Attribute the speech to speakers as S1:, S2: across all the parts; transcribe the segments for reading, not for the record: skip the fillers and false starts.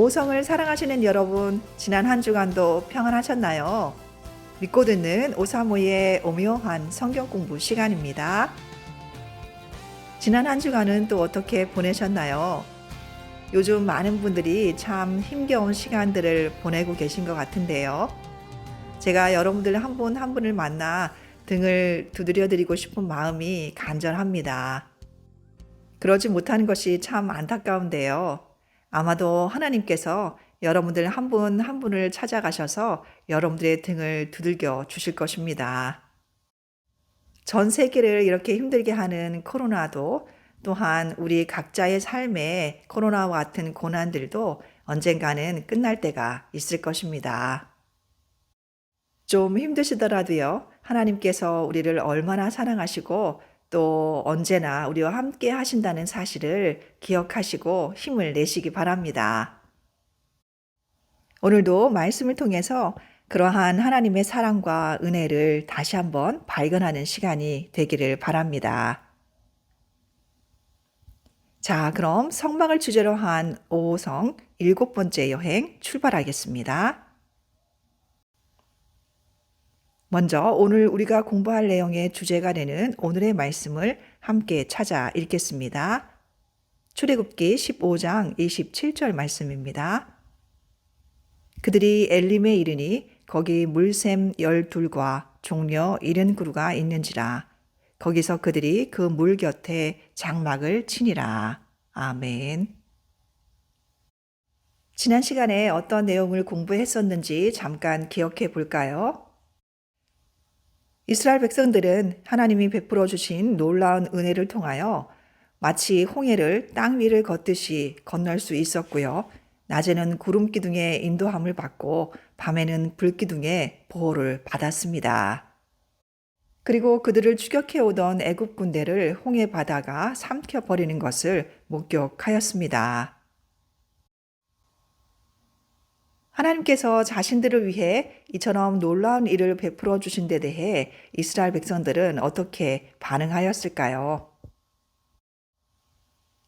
S1: 오성을 사랑하시는 여러분, 지난 한 주간도 평안하셨나요? 믿고 듣는 오사모의 오묘한 성경 공부 시간입니다. 지난 한 주간은 또 어떻게 보내셨나요? 요즘 많은 분들이 참 힘겨운 시간들을 보내고 계신 것 같은데요. 제가 여러분들 한 분 한 분을 만나 등을 두드려 드리고 싶은 마음이 간절합니다. 그러지 못하는 것이 참 안타까운데요. 아마도 하나님께서 여러분들 한 분 한 분을 찾아가셔서 여러분들의 등을 두들겨 주실 것입니다. 전 세계를 이렇게 힘들게 하는 코로나도, 또한 우리 각자의 삶에 코로나와 같은 고난들도 언젠가는 끝날 때가 있을 것입니다. 좀 힘드시더라도요, 하나님께서 우리를 얼마나 사랑하시고 또 언제나 우리와 함께 하신다는 사실을 기억하시고 힘을 내시기 바랍니다. 오늘도 말씀을 통해서 그러한 하나님의 사랑과 은혜를 다시 한번 발견하는 시간이 되기를 바랍니다. 자, 그럼 성막을 주제로 한 5성 7번째 여행 출발하겠습니다. 먼저 오늘 우리가 공부할 내용의 주제가 되는 오늘의 말씀을 함께 찾아 읽겠습니다. 출애굽기 15장 27절 말씀입니다. 그들이 엘림에 이르니 거기 물샘 12과 종려 70그루가 있는지라. 거기서 그들이 그 물 곁에 장막을 치니라. 아멘. 지난 시간에 어떤 내용을 공부했었는지 잠깐 기억해 볼까요? 이스라엘 백성들은 하나님이 베풀어 주신 놀라운 은혜를 통하여 마치 홍해를 땅 위를 걷듯이 건널 수 있었고요. 낮에는 구름 기둥의 인도함을 받고 밤에는 불 기둥의 보호를 받았습니다. 그리고 그들을 추격해 오던 애굽 군대를 홍해 바다가 삼켜버리는 것을 목격하였습니다. 하나님께서 자신들을 위해 이처럼 놀라운 일을 베풀어 주신 데 대해 이스라엘 백성들은 어떻게 반응하였을까요?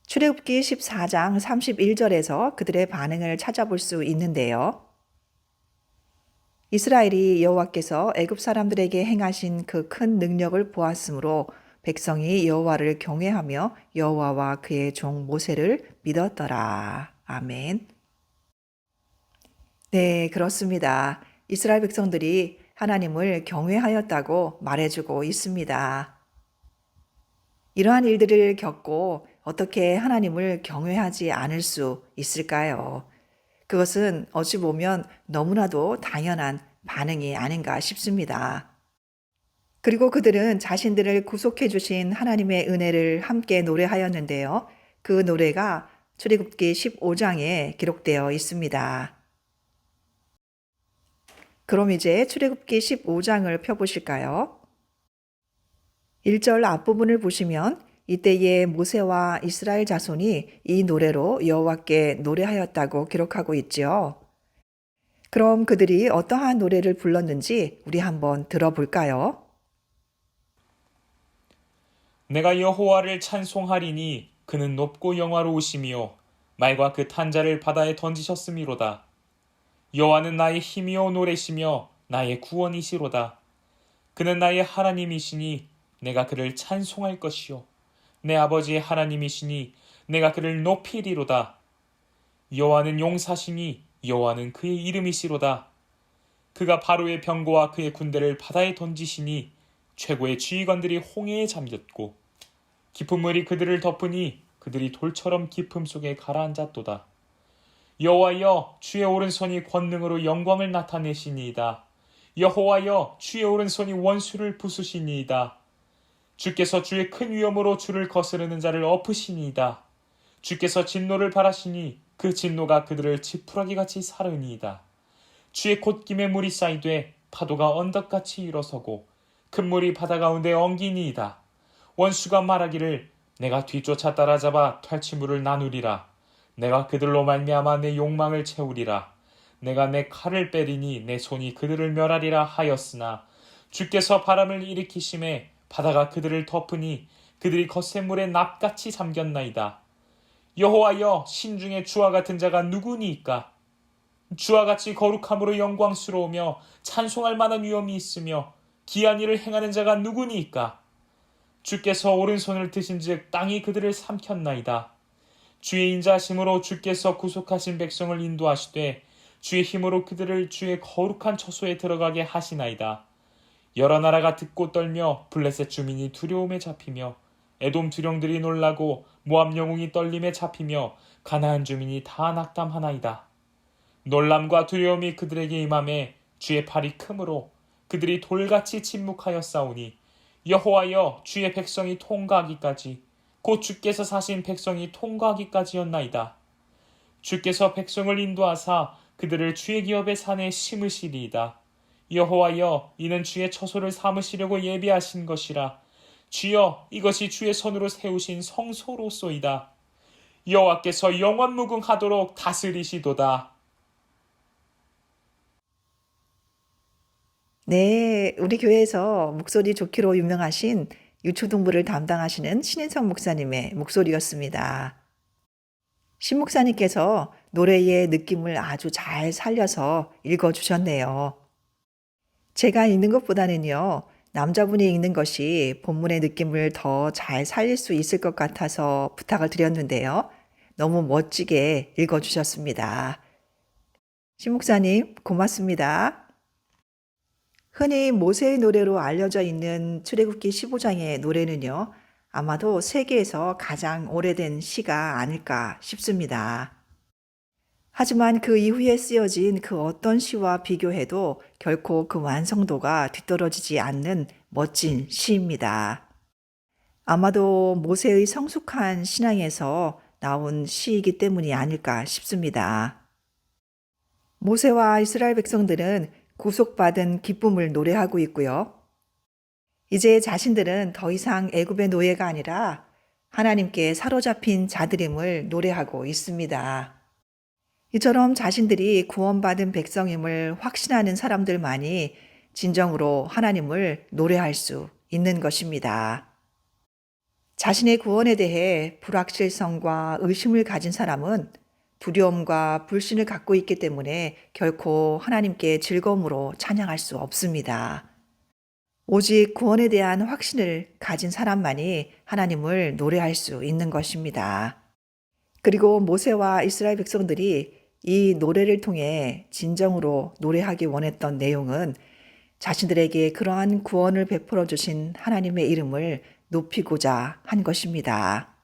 S1: 출애굽기 14장 31절에서 그들의 반응을 찾아볼 수 있는데요. 이스라엘이 여호와께서 애굽 사람들에게 행하신 그 큰 능력을 보았으므로 백성이 여호와를 경외하며 여호와와 그의 종 모세를 믿었더라. 아멘. 네, 그렇습니다. 이스라엘 백성들이 하나님을 경외하였다고 말해주고 있습니다. 이러한 일들을 겪고 어떻게 하나님을 경외하지 않을 수 있을까요? 그것은 어찌 보면 너무나도 당연한 반응이 아닌가 싶습니다. 그리고 그들은 자신들을 구속해 주신 하나님의 은혜를 함께 노래하였는데요. 그 노래가 출애굽기 15장에 기록되어 있습니다. 그럼 이제 출애굽기 15장을 펴보실까요? 1절 앞부분을 보시면 이때에 모세와 이스라엘 자손이 이 노래로 여호와께 노래하였다고 기록하고 있지요. 그럼 그들이 어떠한 노래를 불렀는지 우리 한번 들어볼까요?
S2: 내가 여호와를 찬송하리니 그는 높고 영화로우시며 말과 그 탄자를 바다에 던지셨음이로다. 여호와는 나의 힘이요 노래시며 나의 구원이시로다. 그는 나의 하나님이시니 내가 그를 찬송할 것이요 내 아버지의 하나님이시니 내가 그를 높이리로다. 여호와는 용사시니 여호와는 그의 이름이시로다. 그가 바로의 병거와 그의 군대를 바다에 던지시니 최고의 지휘관들이 홍해에 잠겼고 깊은 물이 그들을 덮으니 그들이 돌처럼 깊음 속에 가라앉았도다. 여호와여, 주의 오른손이 권능으로 영광을 나타내시니이다. 여호와여, 주의 오른손이 원수를 부수시니이다. 주께서 주의 큰 위엄으로 주를 거스르는 자를 엎으시니이다. 주께서 진노를 발하시니 그 진노가 그들을 지푸라기같이 사르니이다. 주의 콧김에 물이 쌓이되 파도가 언덕같이 일어서고 큰 물이 바다 가운데 엉기니이다. 원수가 말하기를 내가 뒤쫓아 따라잡아 탈취물을 나누리라. 내가 그들로 말미암아 내 욕망을 채우리라. 내가 내 칼을 빼리니 내 손이 그들을 멸하리라 하였으나 주께서 바람을 일으키심에 바다가 그들을 덮으니 그들이 거센 물에 납같이 잠겼나이다. 여호와여, 신중에 주와 같은 자가 누구니이까? 주와 같이 거룩함으로 영광스러우며 찬송할 만한 위엄이 있으며 기한 일을 행하는 자가 누구니이까? 주께서 오른손을 드신즉 땅이 그들을 삼켰나이다. 주의 인자하심으로 주께서 구속하신 백성을 인도하시되 주의 힘으로 그들을 주의 거룩한 처소에 들어가게 하시나이다. 여러 나라가 듣고 떨며 블레셋 주민이 두려움에 잡히며 에돔 두령들이 놀라고 모압 영웅이 떨림에 잡히며 가나안 주민이 다 낙담하나이다. 놀람과 두려움이 그들에게 임함에 주의 팔이 크므로 그들이 돌같이 침묵하여 싸우니 여호와여, 주의 백성이 통과하기까지 곧 주께서 사신 백성이 통과하기까지였나이다. 주께서 백성을 인도하사 그들을 주의 기업의 산에 심으시리이다. 여호와여, 이는 주의 처소를 삼으시려고 예비하신 것이라. 주여, 이것이 주의 손으로 세우신 성소로소이다. 여호와께서 영원무궁하도록 다스리시도다.
S1: 네, 우리 교회에서 목소리 좋기로 유명하신 유초동부를 담당하시는 신인성 목사님의 목소리였습니다. 신 목사님께서 노래의 느낌을 아주 잘 살려서 읽어주셨네요. 제가 읽는 것보다는요, 남자분이 읽는 것이 본문의 느낌을 더 잘 살릴 수 있을 것 같아서 부탁을 드렸는데요. 너무 멋지게 읽어주셨습니다. 신 목사님, 고맙습니다. 흔히 모세의 노래로 알려져 있는 출애굽기 15장의 노래는요, 아마도 세계에서 가장 오래된 시가 아닐까 싶습니다. 하지만 그 이후에 쓰여진 그 어떤 시와 비교해도 결코 그 완성도가 뒤떨어지지 않는 멋진 시입니다. 아마도 모세의 성숙한 신앙에서 나온 시이기 때문이 아닐까 싶습니다. 모세와 이스라엘 백성들은 구속받은 기쁨을 노래하고 있고요. 이제 자신들은 더 이상 애굽의 노예가 아니라 하나님께 사로잡힌 자들임을 노래하고 있습니다. 이처럼 자신들이 구원받은 백성임을 확신하는 사람들만이 진정으로 하나님을 노래할 수 있는 것입니다. 자신의 구원에 대해 불확실성과 의심을 가진 사람은 두려움과 불신을 갖고 있기 때문에 결코 하나님께 즐거움으로 찬양할 수 없습니다. 오직 구원에 대한 확신을 가진 사람만이 하나님을 노래할 수 있는 것입니다. 그리고 모세와 이스라엘 백성들이 이 노래를 통해 진정으로 노래하기 원했던 내용은 자신들에게 그러한 구원을 베풀어 주신 하나님의 이름을 높이고자 한 것입니다.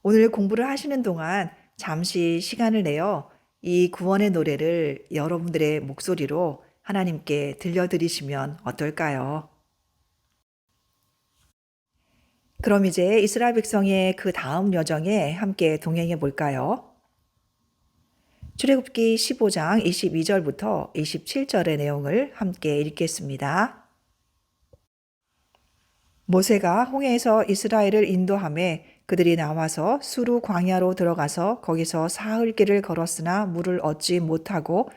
S1: 오늘 공부를 하시는 동안 잠시 시간을 내어 이 구원의 노래를 여러분들의 목소리로 하나님께 들려드리시면 어떨까요? 그럼 이제 이스라엘 백성의 그 다음 여정에 함께 동행해 볼까요? 출애굽기 15장 22절부터 27절의 내용을 함께 읽겠습니다. 모세가 홍해에서 이스라엘을 인도하매 그들이 나와서 수루 광야로 들어가서 거기서 사흘 길을 걸었으나 물을 얻지 못하고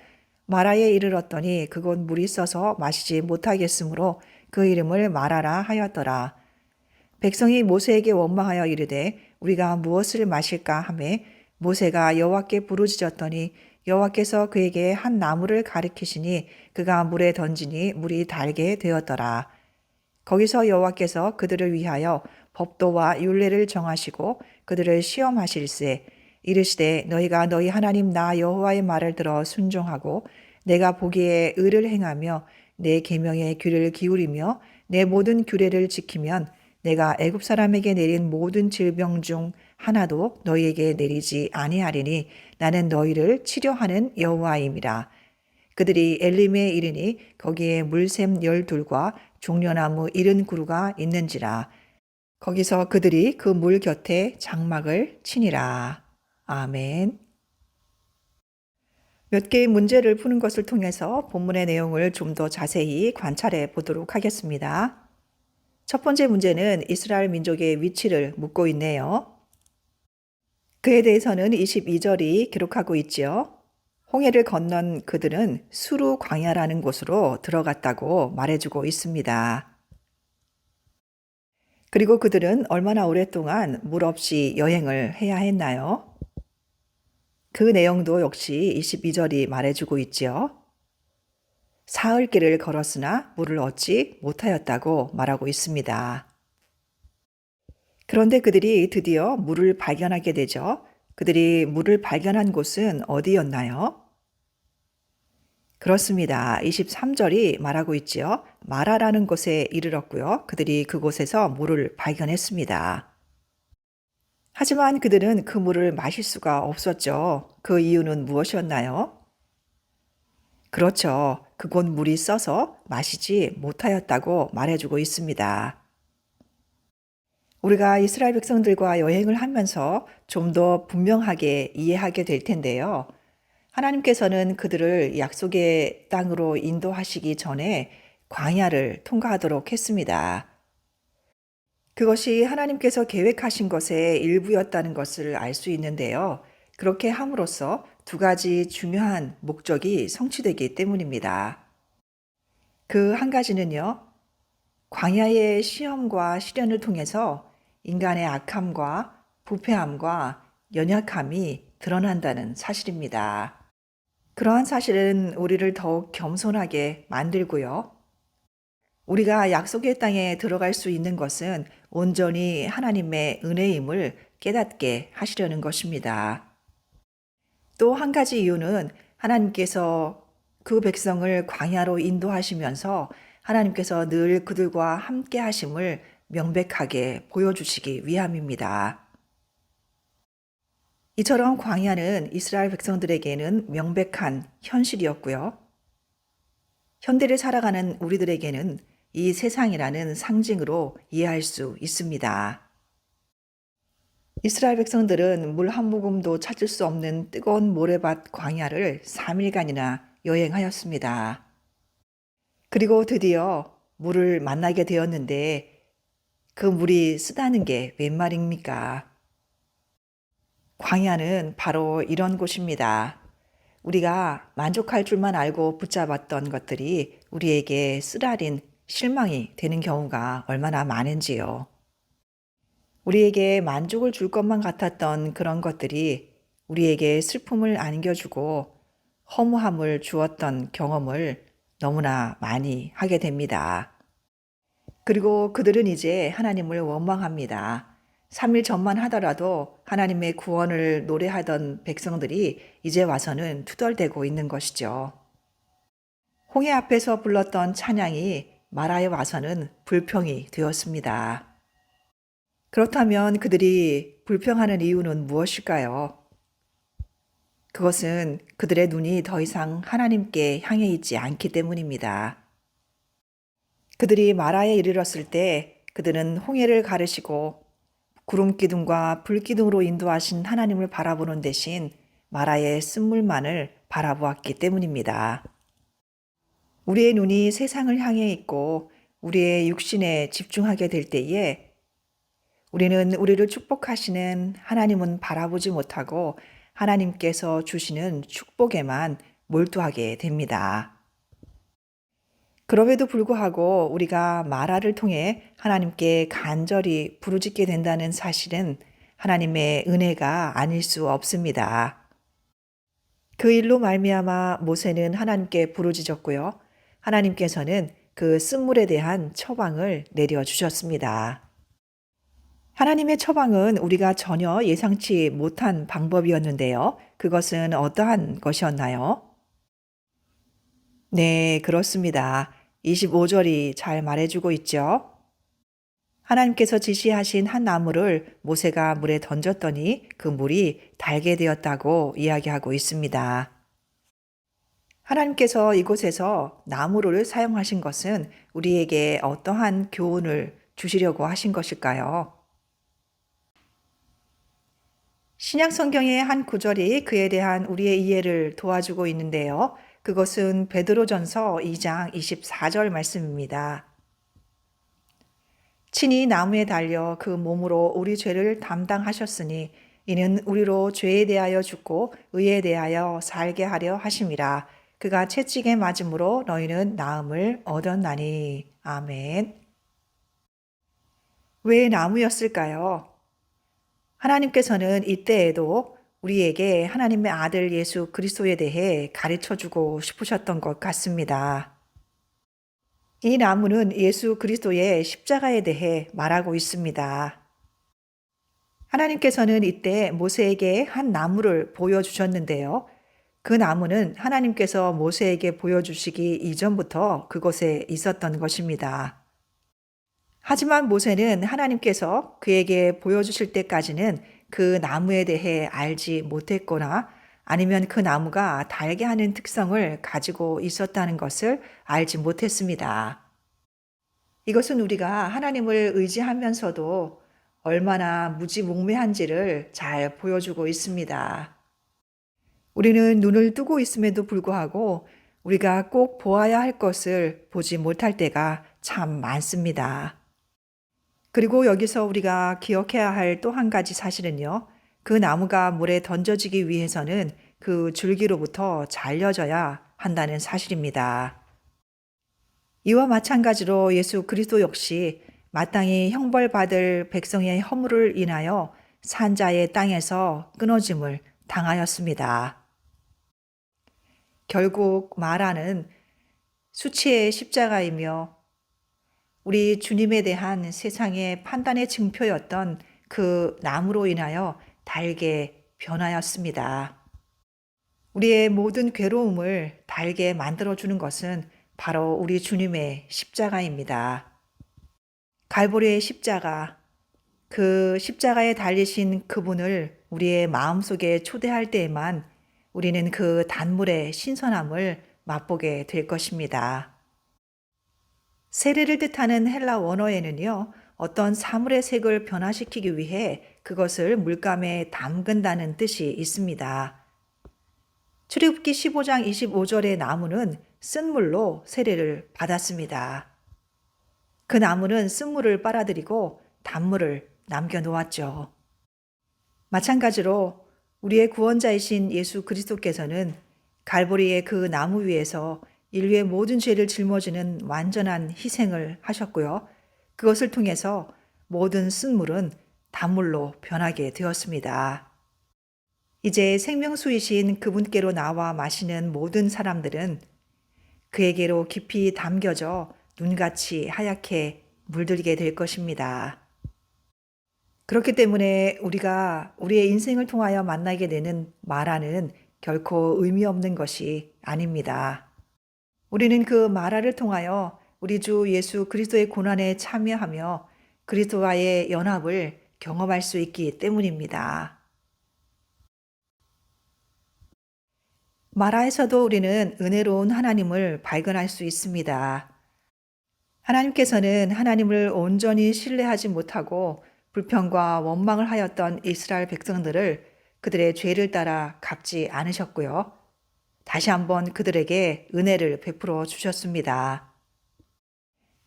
S1: 마라에 이르렀더니 그곳 물이 써서 마시지 못하겠으므로 그 이름을 마라라 하였더라. 백성이 모세에게 원망하여 이르되 우리가 무엇을 마실까 하매 모세가 여호와께 부르짖었더니 여호와께서 그에게 한 나무를 가리키시니 그가 물에 던지니 물이 달게 되었더라. 거기서 여호와께서 그들을 위하여 법도와 율례를 정하시고 그들을 시험하실세 이르시되 너희가 너희 하나님 나 여호와의 말을 들어 순종하고 내가 보기에 의를 행하며 내 계명에 귀를 기울이며 내 모든 규례를 지키면 내가 애굽 사람에게 내린 모든 질병 중 하나도 너희에게 내리지 아니하리니 나는 너희를 치료하는 여호와임이라. 그들이 엘림에 이르니 거기에 물샘 12과 종려나무 70그루가 있는지라. 거기서 그들이 그 물 곁에 장막을 치니라. 아멘. 몇 개의 문제를 푸는 것을 통해서 본문의 내용을 좀 더 자세히 관찰해 보도록 하겠습니다. 첫 번째 문제는 이스라엘 민족의 위치를 묻고 있네요. 그에 대해서는 22절이 기록하고 있지요. 홍해를 건넌 그들은 수루 광야라는 곳으로 들어갔다고 말해주고 있습니다. 그리고 그들은 얼마나 오랫동안 물 없이 여행을 해야 했나요? 그 내용도 역시 22절이 말해주고 있지요. 사흘 길을 걸었으나 물을 얻지 못하였다고 말하고 있습니다. 그런데 그들이 드디어 물을 발견하게 되죠. 그들이 물을 발견한 곳은 어디였나요? 그렇습니다. 23절이 말하고 있지요. 마라라는 곳에 이르렀고요. 그들이 그곳에서 물을 발견했습니다. 하지만 그들은 그 물을 마실 수가 없었죠. 그 이유는 무엇이었나요? 그렇죠. 그곳 물이 써서 마시지 못하였다고 말해주고 있습니다. 우리가 이스라엘 백성들과 여행을 하면서 좀 더 분명하게 이해하게 될 텐데요. 하나님께서는 그들을 약속의 땅으로 인도하시기 전에 광야를 통과하도록 했습니다. 그것이 하나님께서 계획하신 것의 일부였다는 것을 알 수 있는데요. 그렇게 함으로써 두 가지 중요한 목적이 성취되기 때문입니다. 그 한 가지는요, 광야의 시험과 시련을 통해서 인간의 악함과 부패함과 연약함이 드러난다는 사실입니다. 그러한 사실은 우리를 더욱 겸손하게 만들고요. 우리가 약속의 땅에 들어갈 수 있는 것은 온전히 하나님의 은혜임을 깨닫게 하시려는 것입니다. 또 한 가지 이유는 하나님께서 그 백성을 광야로 인도하시면서 하나님께서 늘 그들과 함께 하심을 명백하게 보여주시기 위함입니다. 이처럼 광야는 이스라엘 백성들에게는 명백한 현실이었고요. 현대를 살아가는 우리들에게는 이 세상이라는 상징으로 이해할 수 있습니다. 이스라엘 백성들은 물 한 모금도 찾을 수 없는 뜨거운 모래밭 광야를 3일간이나 여행하였습니다. 그리고 드디어 물을 만나게 되었는데 그 물이 쓰다는 게 웬 말입니까? 광야는 바로 이런 곳입니다. 우리가 만족할 줄만 알고 붙잡았던 것들이 우리에게 쓰라린 실망이 되는 경우가 얼마나 많은지요. 우리에게 만족을 줄 것만 같았던 그런 것들이 우리에게 슬픔을 안겨주고 허무함을 주었던 경험을 너무나 많이 하게 됩니다. 그리고 그들은 이제 하나님을 원망합니다. 3일 전만 하더라도 하나님의 구원을 노래하던 백성들이 이제 와서는 투덜대고 있는 것이죠. 홍해 앞에서 불렀던 찬양이 마라에 와서는 불평이 되었습니다. 그렇다면 그들이 불평하는 이유는 무엇일까요? 그것은 그들의 눈이 더 이상 하나님께 향해 있지 않기 때문입니다. 그들이 마라에 이르렀을 때 그들은 홍해를 가르시고 구름 기둥과 불 기둥으로 인도하신 하나님을 바라보는 대신 마라의 쓴물만을 바라보았기 때문입니다. 우리의 눈이 세상을 향해 있고 우리의 육신에 집중하게 될 때에 우리는 우리를 축복하시는 하나님은 바라보지 못하고 하나님께서 주시는 축복에만 몰두하게 됩니다. 그럼에도 불구하고 우리가 마라를 통해 하나님께 간절히 부르짖게 된다는 사실은 하나님의 은혜가 아닐 수 없습니다. 그 일로 말미암아 모세는 하나님께 부르짖었고요. 하나님께서는 그 쓴물에 대한 처방을 내려주셨습니다. 하나님의 처방은 우리가 전혀 예상치 못한 방법이었는데요. 그것은 어떠한 것이었나요? 네, 그렇습니다. 25절이 잘 말해주고 있죠. 하나님께서 지시하신 한 나무를 모세가 물에 던졌더니 그 물이 달게 되었다고 이야기하고 있습니다. 하나님께서 이곳에서 나무를 사용하신 것은 우리에게 어떠한 교훈을 주시려고 하신 것일까요? 신약 성경의 한 구절이 그에 대한 우리의 이해를 도와주고 있는데요. 그것은 베드로전서 2장 24절 말씀입니다. 친히 나무에 달려 그 몸으로 우리 죄를 담당하셨으니 이는 우리로 죄에 대하여 죽고 의에 대하여 살게 하려 하심이라. 그가 채찍에 맞음으로 너희는 나음을 얻었나니. 아멘. 왜 나무였을까요? 하나님께서는 이때에도 우리에게 하나님의 아들 예수 그리스도에 대해 가르쳐 주고 싶으셨던 것 같습니다. 이 나무는 예수 그리스도의 십자가에 대해 말하고 있습니다. 하나님께서는 이때 모세에게 한 나무를 보여주셨는데요. 그 나무는 하나님께서 모세에게 보여주시기 이전부터 그곳에 있었던 것입니다. 하지만 모세는 하나님께서 그에게 보여주실 때까지는 그 나무에 대해 알지 못했거나 아니면 그 나무가 달게 하는 특성을 가지고 있었다는 것을 알지 못했습니다. 이것은 우리가 하나님을 의지하면서도 얼마나 무지몽매한지를 잘 보여주고 있습니다. 우리는 눈을 뜨고 있음에도 불구하고 우리가 꼭 보아야 할 것을 보지 못할 때가 참 많습니다. 그리고 여기서 우리가 기억해야 할 또 한 가지 사실은요. 그 나무가 물에 던져지기 위해서는 그 줄기로부터 잘려져야 한다는 사실입니다. 이와 마찬가지로 예수 그리스도 역시 마땅히 형벌받을 백성의 허물을 인하여 산자의 땅에서 끊어짐을 당하였습니다. 결국 마라는 수치의 십자가이며 우리 주님에 대한 세상의 판단의 증표였던 그 나무로 인하여 달게 변하였습니다. 우리의 모든 괴로움을 달게 만들어주는 것은 바로 우리 주님의 십자가입니다. 갈보리의 십자가, 그 십자가에 달리신 그분을 우리의 마음속에 초대할 때에만 우리는 그 단물의 신선함을 맛보게 될 것입니다. 세례를 뜻하는 헬라 원어에는요, 어떤 사물의 색을 변화시키기 위해 그것을 물감에 담근다는 뜻이 있습니다. 출애굽기 15장 25절의 나무는 쓴물로 세례를 받았습니다. 그 나무는 쓴물을 빨아들이고 단물을 남겨놓았죠. 마찬가지로 우리의 구원자이신 예수 그리스도께서는 갈보리의 그 나무 위에서 인류의 모든 죄를 짊어지는 완전한 희생을 하셨고요. 그것을 통해서 모든 쓴물은 단물로 변하게 되었습니다. 이제 생명수이신 그분께로 나와 마시는 모든 사람들은 그에게로 깊이 담겨져 눈같이 하얗게 물들게 될 것입니다. 그렇기 때문에 우리가 우리의 인생을 통하여 만나게 되는 마라는 결코 의미 없는 것이 아닙니다. 우리는 그 마라를 통하여 우리 주 예수 그리스도의 고난에 참여하며 그리스도와의 연합을 경험할 수 있기 때문입니다. 마라에서도 우리는 은혜로운 하나님을 발견할 수 있습니다. 하나님께서는 하나님을 온전히 신뢰하지 못하고 불평과 원망을 하였던 이스라엘 백성들을 그들의 죄를 따라 갚지 않으셨고요. 다시 한번 그들에게 은혜를 베풀어 주셨습니다.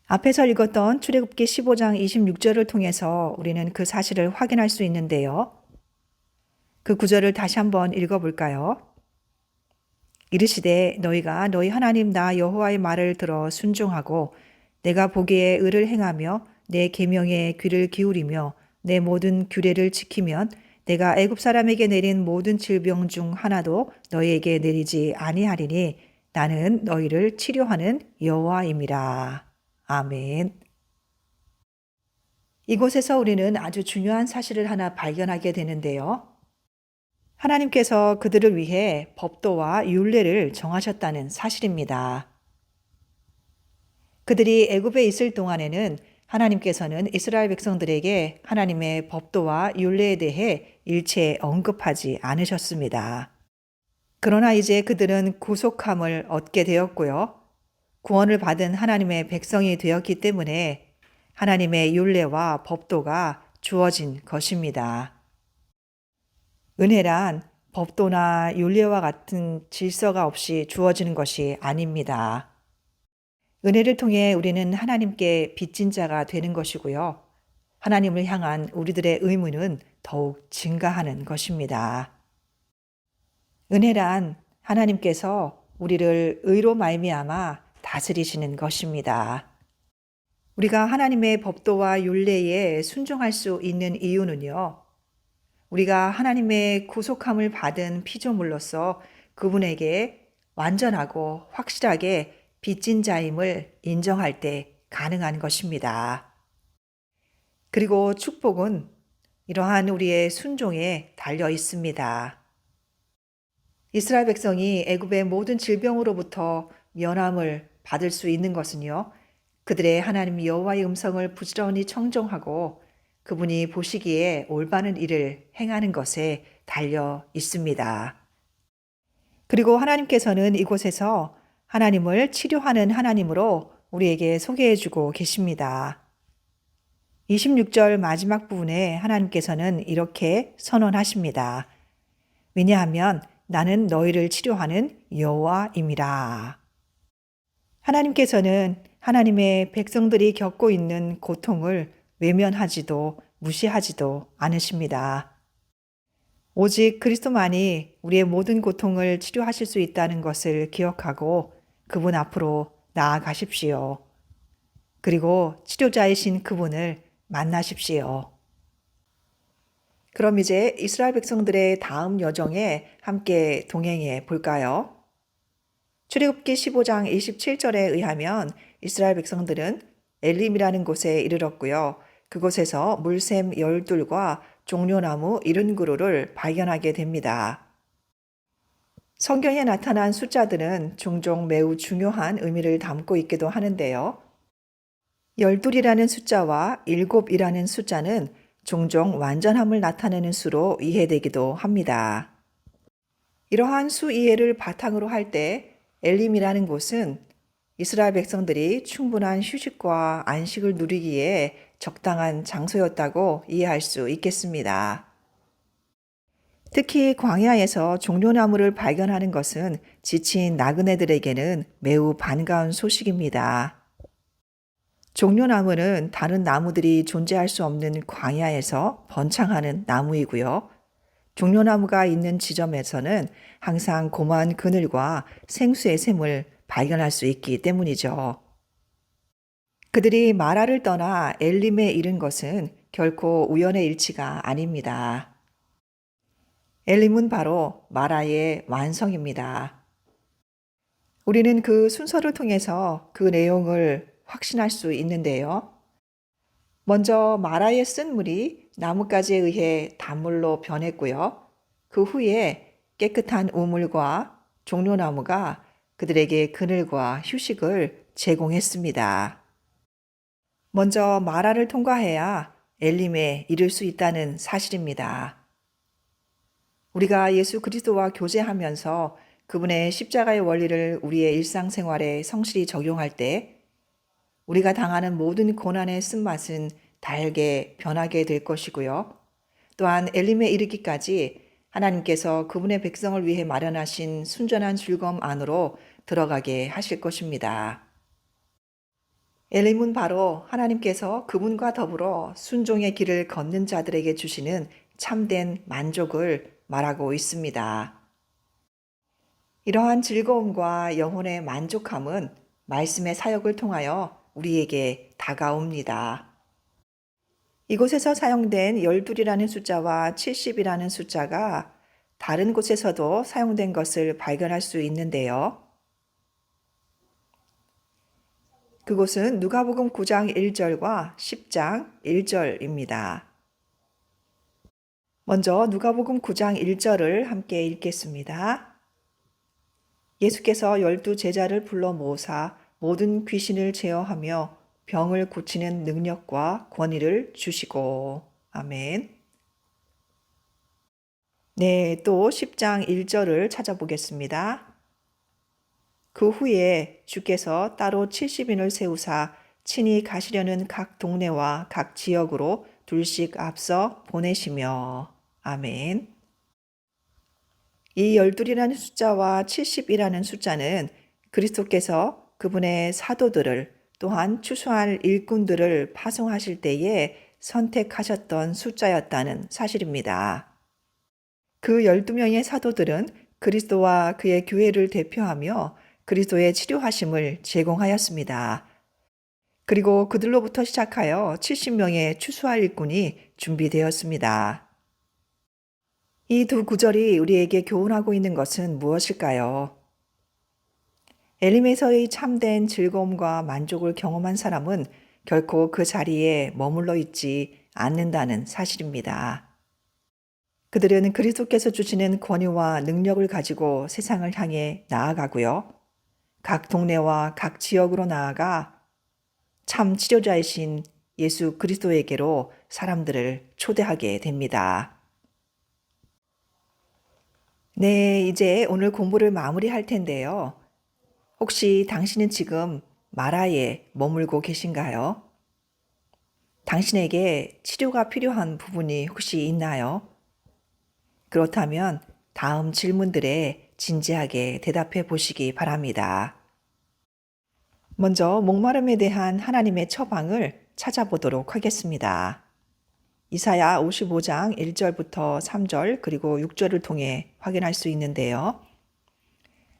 S1: 앞에서 읽었던 출애굽기 15장 26절을 통해서 우리는 그 사실을 확인할 수 있는데요. 그 구절을 다시 한번 읽어볼까요? 이르시되 너희가 너희 하나님 나 여호와의 말을 들어 순종하고 내가 보기에 의를 행하며 내 계명에 귀를 기울이며 내 모든 규례를 지키면 내가 애굽 사람에게 내린 모든 질병 중 하나도 너희에게 내리지 아니하리니 나는 너희를 치료하는 여호와임이라. 아멘. 이곳에서 우리는 아주 중요한 사실을 하나 발견하게 되는데요. 하나님께서 그들을 위해 법도와 율례를 정하셨다는 사실입니다. 그들이 애굽에 있을 동안에는 하나님께서는 이스라엘 백성들에게 하나님의 법도와 율례에 대해 일체 언급하지 않으셨습니다. 그러나 이제 그들은 구속함을 얻게 되었고요. 구원을 받은 하나님의 백성이 되었기 때문에 하나님의 율례와 법도가 주어진 것입니다. 은혜란 법도나 율례와 같은 질서가 없이 주어지는 것이 아닙니다. 은혜를 통해 우리는 하나님께 빚진 자가 되는 것이고요. 하나님을 향한 우리들의 의무는 더욱 증가하는 것입니다. 은혜란 하나님께서 우리를 의로 말미암아 다스리시는 것입니다. 우리가 하나님의 법도와 율례에 순종할 수 있는 이유는요. 우리가 하나님의 구속함을 받은 피조물로서 그분에게 완전하고 확실하게 빚진 자임을 인정할 때 가능한 것입니다. 그리고 축복은 이러한 우리의 순종에 달려 있습니다. 이스라엘 백성이 애굽의 모든 질병으로부터 면함을 받을 수 있는 것은요. 그들의 하나님 여호와의 음성을 부지런히 청종하고 그분이 보시기에 올바른 일을 행하는 것에 달려 있습니다. 그리고 하나님께서는 이곳에서 하나님을 치료하는 하나님으로 우리에게 소개해 주고 계십니다. 26절 마지막 부분에 하나님께서는 이렇게 선언하십니다. 왜냐하면 나는 너희를 치료하는 여호와임이라. 하나님께서는 하나님의 백성들이 겪고 있는 고통을 외면하지도 무시하지도 않으십니다. 오직 그리스도만이 우리의 모든 고통을 치료하실 수 있다는 것을 기억하고 그분 앞으로 나아가십시오. 그리고 치료자이신 그분을 만나십시오. 그럼 이제 이스라엘 백성들의 다음 여정에 함께 동행해 볼까요? 출애굽기 15장 27절에 의하면 이스라엘 백성들은 엘림이라는 곳에 이르렀고요. 그곳에서 물샘 12과 종려나무 70그루를 발견하게 됩니다. 성경에 나타난 숫자들은 종종 매우 중요한 의미를 담고 있기도 하는데요. 12이라는 숫자와 7이라는 숫자는 종종 완전함을 나타내는 수로 이해되기도 합니다. 이러한 수 이해를 바탕으로 할 때 엘림이라는 곳은 이스라엘 백성들이 충분한 휴식과 안식을 누리기에 적당한 장소였다고 이해할 수 있겠습니다. 특히 광야에서 종려나무를 발견하는 것은 지친 나그네들에게는 매우 반가운 소식입니다. 종려나무는 다른 나무들이 존재할 수 없는 광야에서 번창하는 나무이고요. 종려나무가 있는 지점에서는 항상 고마운 그늘과 생수의 샘을 발견할 수 있기 때문이죠. 그들이 마라를 떠나 엘림에 이른 것은 결코 우연의 일치가 아닙니다. 엘림은 바로 마라의 완성입니다. 우리는 그 순서를 통해서 그 내용을 확신할 수 있는데요. 먼저 마라의 쓴 물이 나뭇가지에 의해 단물로 변했고요. 그 후에 깨끗한 우물과 종려나무가 그들에게 그늘과 휴식을 제공했습니다. 먼저 마라를 통과해야 엘림에 이를 수 있다는 사실입니다. 우리가 예수 그리스도와 교제하면서 그분의 십자가의 원리를 우리의 일상생활에 성실히 적용할 때 우리가 당하는 모든 고난의 쓴맛은 달게 변하게 될 것이고요. 또한 엘림에 이르기까지 하나님께서 그분의 백성을 위해 마련하신 순전한 즐거움 안으로 들어가게 하실 것입니다. 엘림은 바로 하나님께서 그분과 더불어 순종의 길을 걷는 자들에게 주시는 참된 만족을 말하고 있습니다. 이러한 즐거움과 영혼의 만족함은 말씀의 사역을 통하여 우리에게 다가옵니다. 이곳에서 사용된 12이라는 숫자와 70이라는 숫자가 다른 곳에서도 사용된 것을 발견할 수 있는데요. 그곳은 누가복음 9장 1절과 10장 1절입니다. 먼저 누가복음 9장 1절을 함께 읽겠습니다. 예수께서 12 제자를 불러 모으사 모든 귀신을 제어하며 병을 고치는 능력과 권위를 주시고. 아멘. 네, 또 10장 1절을 찾아보겠습니다. 그 후에 주께서 따로 70인을 세우사 친히 가시려는 각 동네와 각 지역으로 둘씩 앞서 보내시며. 아멘. 이 12이라는 숫자와 70이라는 숫자는 그리스도께서 그분의 사도들을 또한 추수할 일꾼들을 파송하실 때에 선택하셨던 숫자였다는 사실입니다. 그 12명의 사도들은 그리스도와 그의 교회를 대표하며 그리스도의 치료하심을 제공하였습니다. 그리고 그들로부터 시작하여 70명의 추수할 일꾼이 준비되었습니다. 이 두 구절이 우리에게 교훈하고 있는 것은 무엇일까요? 엘림에서의 참된 즐거움과 만족을 경험한 사람은 결코 그 자리에 머물러 있지 않는다는 사실입니다. 그들은 그리스도께서 주시는 권위와 능력을 가지고 세상을 향해 나아가고요. 각 동네와 각 지역으로 나아가 참 치료자이신 예수 그리스도에게로 사람들을 초대하게 됩니다. 네, 이제 오늘 공부를 마무리할 텐데요. 혹시 당신은 지금 마라에 머물고 계신가요? 당신에게 치료가 필요한 부분이 혹시 있나요? 그렇다면 다음 질문들에 진지하게 대답해 보시기 바랍니다. 먼저 목마름에 대한 하나님의 처방을 찾아보도록 하겠습니다. 이사야 55장 1절부터 3절 그리고 6절을 통해 확인할 수 있는데요.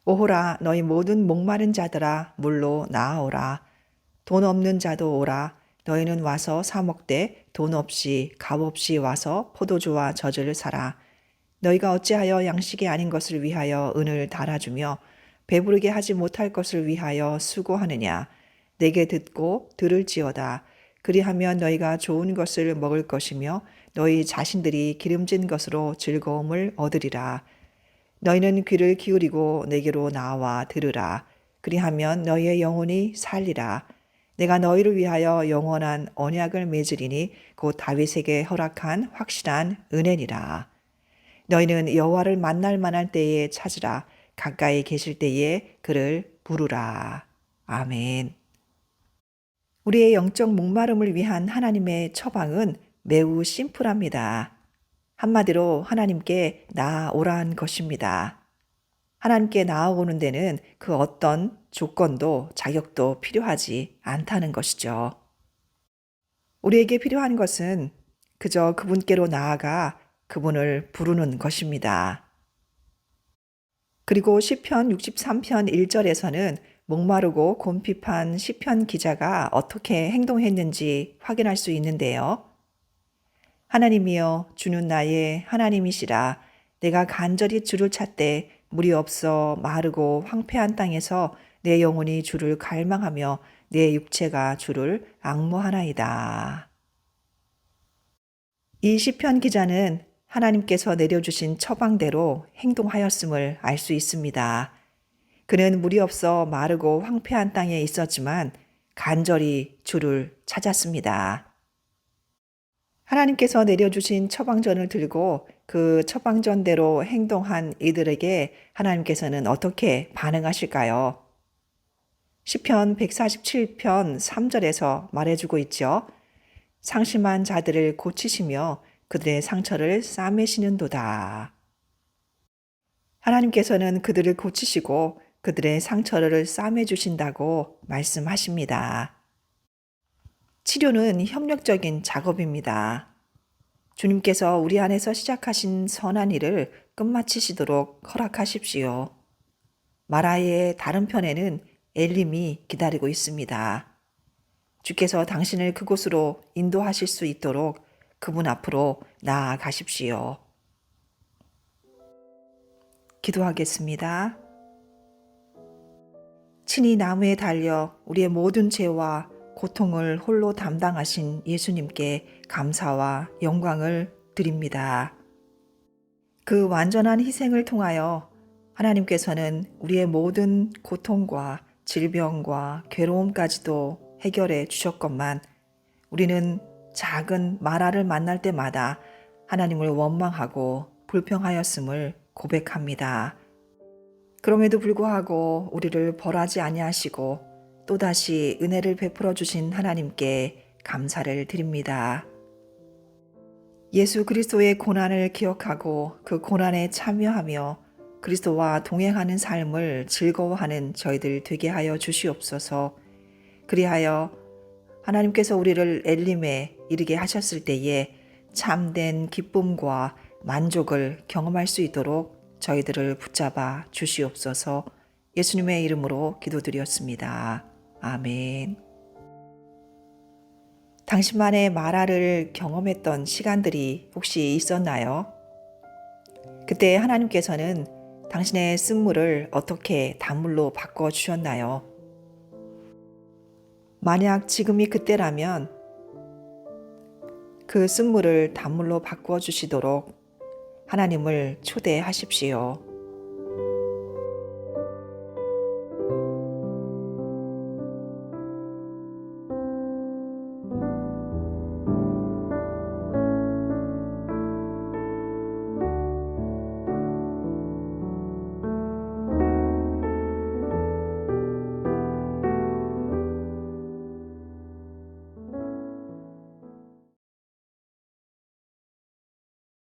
S1: 오호라 너희 모든 목마른 자들아 물로 나아오라. 돈 없는 자도 오라. 너희는 와서 사 먹되 돈 없이 값 없이 와서 포도주와 젖을 사라. 너희가 어찌하여 양식이 아닌 것을 위하여 은을 달아주며 배부르게 하지 못할 것을 위하여 수고하느냐. 내게 듣고 들을지어다. 그리하면 너희가 좋은 것을 먹을 것이며 너희 자신들이 기름진 것으로 즐거움을 얻으리라. 너희는 귀를 기울이고 내게로 나와 들으라. 그리하면 너희의 영혼이 살리라. 내가 너희를 위하여 영원한 언약을 맺으리니 곧 다윗에게 허락한 확실한 은혜니라. 너희는 여호와를 만날 만할 때에 찾으라. 가까이 계실 때에 그를 부르라. 아멘. 우리의 영적 목마름을 위한 하나님의 처방은 매우 심플합니다. 한마디로 하나님께 나아오라는 것입니다. 하나님께 나아오는 데는 그 어떤 조건도 자격도 필요하지 않다는 것이죠. 우리에게 필요한 것은 그저 그분께로 나아가 그분을 부르는 것입니다. 그리고 시편 63편 1절에서는 목마르고 곰핍한 시편 기자가 어떻게 행동했는지 확인할 수 있는데요. 하나님이여 주는 나의 하나님이시라. 내가 간절히 주를 찾되 물이 없어 마르고 황폐한 땅에서 내 영혼이 주를 갈망하며 내 육체가 주를 앙모하나이다. 이 시편 기자는 하나님께서 내려주신 처방대로 행동하였음을 알 수 있습니다. 그는 물이 없어 마르고 황폐한 땅에 있었지만 간절히 주를 찾았습니다. 하나님께서 내려주신 처방전을 들고 그 처방전대로 행동한 이들에게 하나님께서는 어떻게 반응하실까요? 시편 147편 3절에서 말해주고 있죠. 상심한 자들을 고치시며 그들의 상처를 싸매시는도다. 하나님께서는 그들을 고치시고 그들의 상처를 싸매주신다고 말씀하십니다. 치료는 협력적인 작업입니다. 주님께서 우리 안에서 시작하신 선한 일을 끝마치시도록 허락하십시오. 마라의 다른 편에는 엘림이 기다리고 있습니다. 주께서 당신을 그곳으로 인도하실 수 있도록 그분 앞으로 나아가십시오. 기도하겠습니다. 친히 나무에 달려 우리의 모든 죄와 고통을 홀로 담당하신 예수님께 감사와 영광을 드립니다. 그 완전한 희생을 통하여 하나님께서는 우리의 모든 고통과 질병과 괴로움까지도 해결해 주셨건만 우리는 작은 마라를 만날 때마다 하나님을 원망하고 불평하였음을 고백합니다. 그럼에도 불구하고 우리를 벌하지 아니하시고 또다시 은혜를 베풀어 주신 하나님께 감사를 드립니다. 예수 그리스도의 고난을 기억하고 그 고난에 참여하며 그리스도와 동행하는 삶을 즐거워하는 저희들 되게 하여 주시옵소서. 그리하여 하나님께서 우리를 엘림에 이르게 하셨을 때에 참된 기쁨과 만족을 경험할 수 있도록 저희들을 붙잡아 주시옵소서. 예수님의 이름으로 기도드렸습니다. 아멘. 당신만의 마라를 경험했던 시간들이 혹시 있었나요? 그때 하나님께서는 당신의 쓴물을 어떻게 단물로 바꿔 주셨나요? 만약 지금이 그때라면 그 쓴물을 단물로 바꾸어 주시도록 하나님을 초대하십시오.